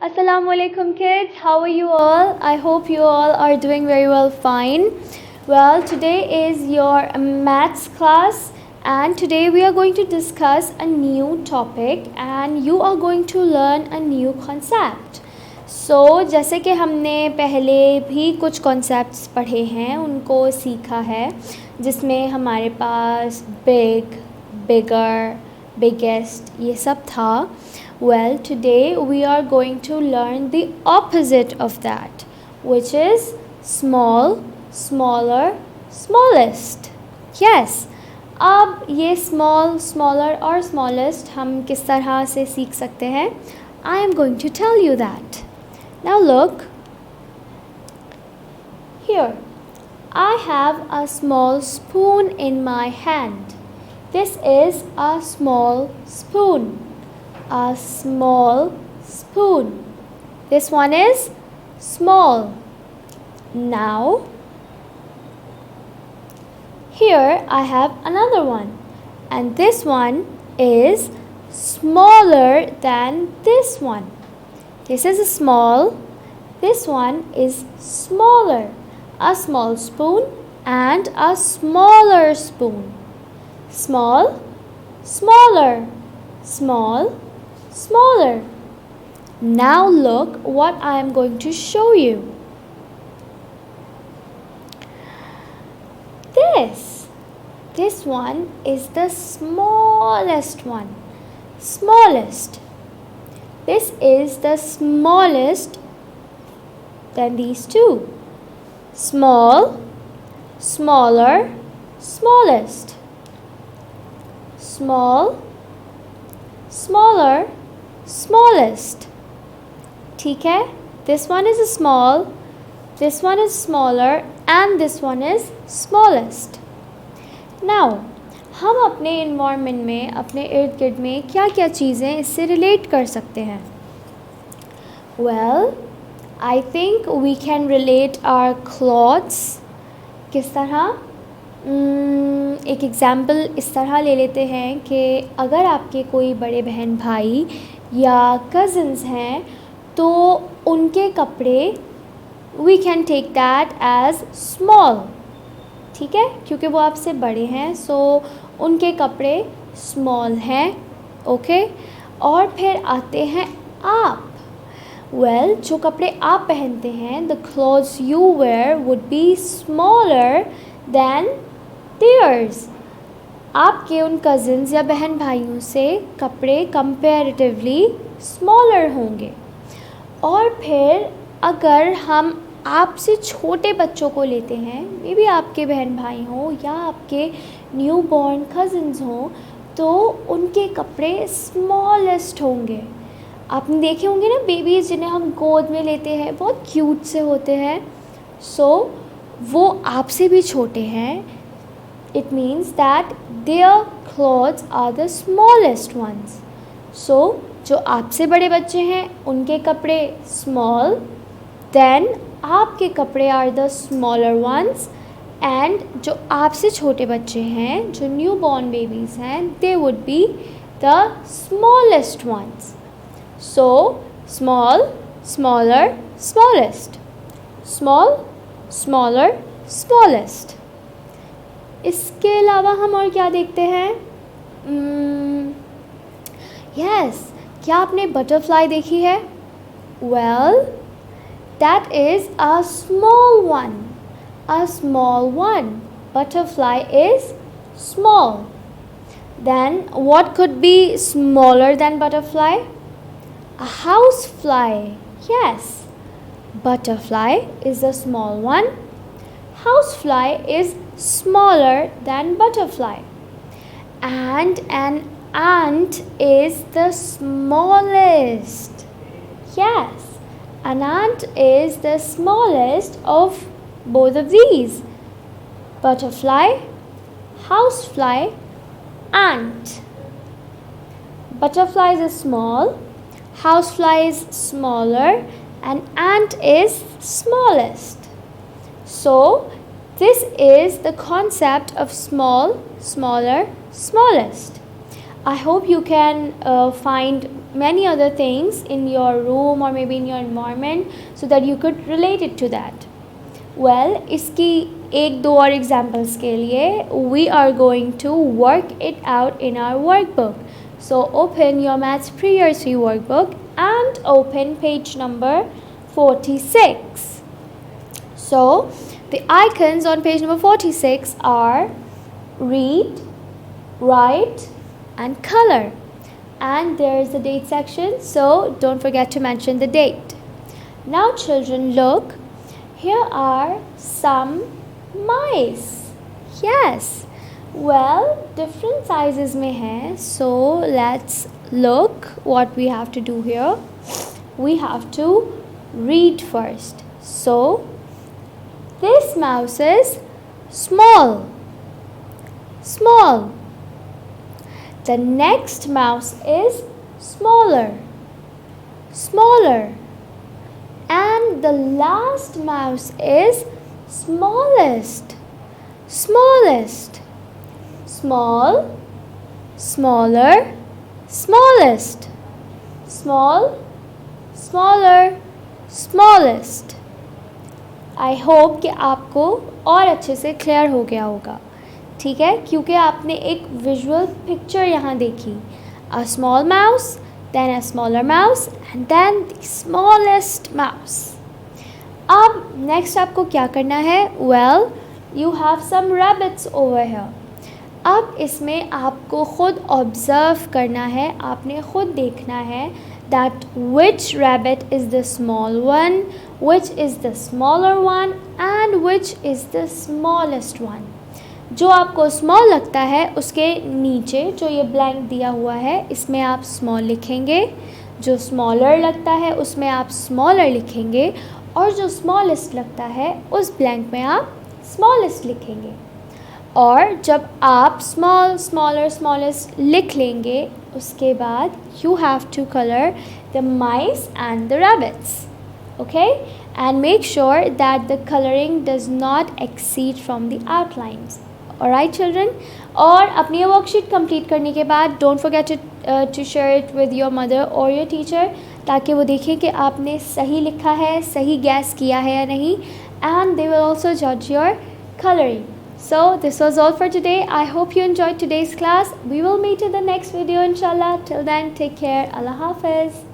Assalamu alaikum kids, how are you all? I hope you all are doing very well, fine. Well, today is your maths class and today we are going to discuss a new topic and you are going to learn a new concept. So, जैसे कि हमने पहले भी कुछ concepts पढ़े हैं, उनको सीखा है, जिसमें हमारे पास बिग, बिगर, बिगेस्ट ये सब था. Well, today we are going to learn the opposite of that, which is small, smaller, smallest. Yes. अब ये small, smaller और smallest हम किस तरह से सीख सकते हैं? I am going to tell you that. Now look. Here, I have a small spoon in my hand. This is a small spoon. A small spoon. This one is small. Now, here I have another one, and this one is smaller than this one. This is a small, this one is smaller. A small spoon and a smaller spoon. Small, smaller, small, smaller. Now look what I am going to show you. This one is the smallest one. Smallest. This is the smallest than these two. Small, smaller, smallest. Small, smaller, smallest. ठीक है? This one is a small, this one is smaller and this one is smallest. Now, हम अपने environment में, अपने इर्द गिर्द में क्या क्या चीज़ें इससे relate कर सकते हैं? Well, I think we can relate our clothes. किस तरह? एक एग्ज़ाम्पल इस तरह ले लेते हैं कि अगर आपके कोई बड़े बहन भाई या कज़न्स हैं तो उनके कपड़े we can take that as small. ठीक है, क्योंकि वो आपसे बड़े हैं, सो उनके कपड़े स्मॉल हैं. ओके, और फिर आते हैं आप. वेल, जो कपड़े आप पहनते हैं, the clothes you wear would be smaller than theirs. आपके उन कज़न्स या बहन भाइयों से कपड़े कंपैरेटिवली स्मॉलर होंगे. और फिर अगर हम आपसे छोटे बच्चों को लेते हैं, मे बी आपके बहन भाई हों या आपके न्यू बॉर्न कज़न्स हों, तो उनके कपड़े स्मॉलेस्ट होंगे. आपने देखे होंगे ना बेबीज़ जिन्हें हम गोद में लेते हैं, बहुत क्यूट से होते हैं. सो वो आपसे भी छोटे हैं. It means that their clothes are the smallest ones. So, जो आपसे बड़े बच्चे हैं उनके कपड़े small, then आपके कपड़े are the smaller ones, and जो आपसे छोटे बच्चे हैं, जो newborn babies हैं, they would be the smallest ones. So, small, smaller, smallest. Small, smaller, smallest. इसके अलावा हम और क्या देखते हैं? यस, क्या आपने बटरफ्लाई देखी है? Well, that is a small one. A small one. Butterfly is small. Then what could be smaller than butterfly? A house fly. Yes, butterfly is a small one. Housefly is smaller than butterfly, and an ant is the smallest. Yes, an ant is the smallest of both of these. Butterfly, housefly, ant. Butterflies is small, housefly is smaller, and ant is smallest. So, this is the concept of small, smaller, smallest. I hope you can find many other things in your room or maybe in your environment so that you could relate it to that. Well, इसकी एक दो और examples के लिए we are going to work it out in our workbook. So open your Maths Pre-Year 3 workbook and open page number 46. So the icons on page number 46 are read, write and color, and there is the date section, so don't forget to mention the date. Now children, look, here are some mice. Yes, well, different sizes में हैं, so let's look what we have to do here. We have to read first. So this mouse is small. The next mouse is smaller. And the last mouse is smallest. Small, smaller, smallest. Small, smaller, smallest. I hope कि आपको और अच्छे से clear हो गया होगा, ठीक है, क्योंकि आपने एक विजुअल पिक्चर यहाँ देखी. A small mouse, then a smaller mouse and then the smallest mouse. अब नेक्स्ट आपको क्या करना है? Well, you have some rabbits over here. अब इसमें आपको खुद ऑब्ज़र्व करना है, आपने खुद देखना है that which rabbit is the small one, which is the smaller one and which is the smallest one. जो आपको स्मॉल लगता है उसके नीचे जो ये ब्लैंक दिया हुआ है इसमें आप स्मॉल लिखेंगे, जो स्मॉलर लगता है उसमें आप स्मॉलर लिखेंगे और जो स्मॉलेस्ट लगता है उस ब्लैंक में आप स्मॉलेस्ट लिखेंगे. और जब आप स्मॉल, स्मॉलर, स्मॉलेस्ट लिख लेंगे उसके बाद you have to color the mice and the rabbits, okay, and make sure that the coloring does not exceed from the outlines. Alright children, और अपनी ये वर्कशीट कंप्लीट करने के बाद don't forget to share it with your mother और your teacher, ताकि वो देखें कि आपने सही लिखा है, सही गैस किया है या नहीं, and they will also judge your coloring. So this was all for today. I hope you enjoyed today's class. We will meet in the next video inshallah. Till then, take care. Allah Hafiz.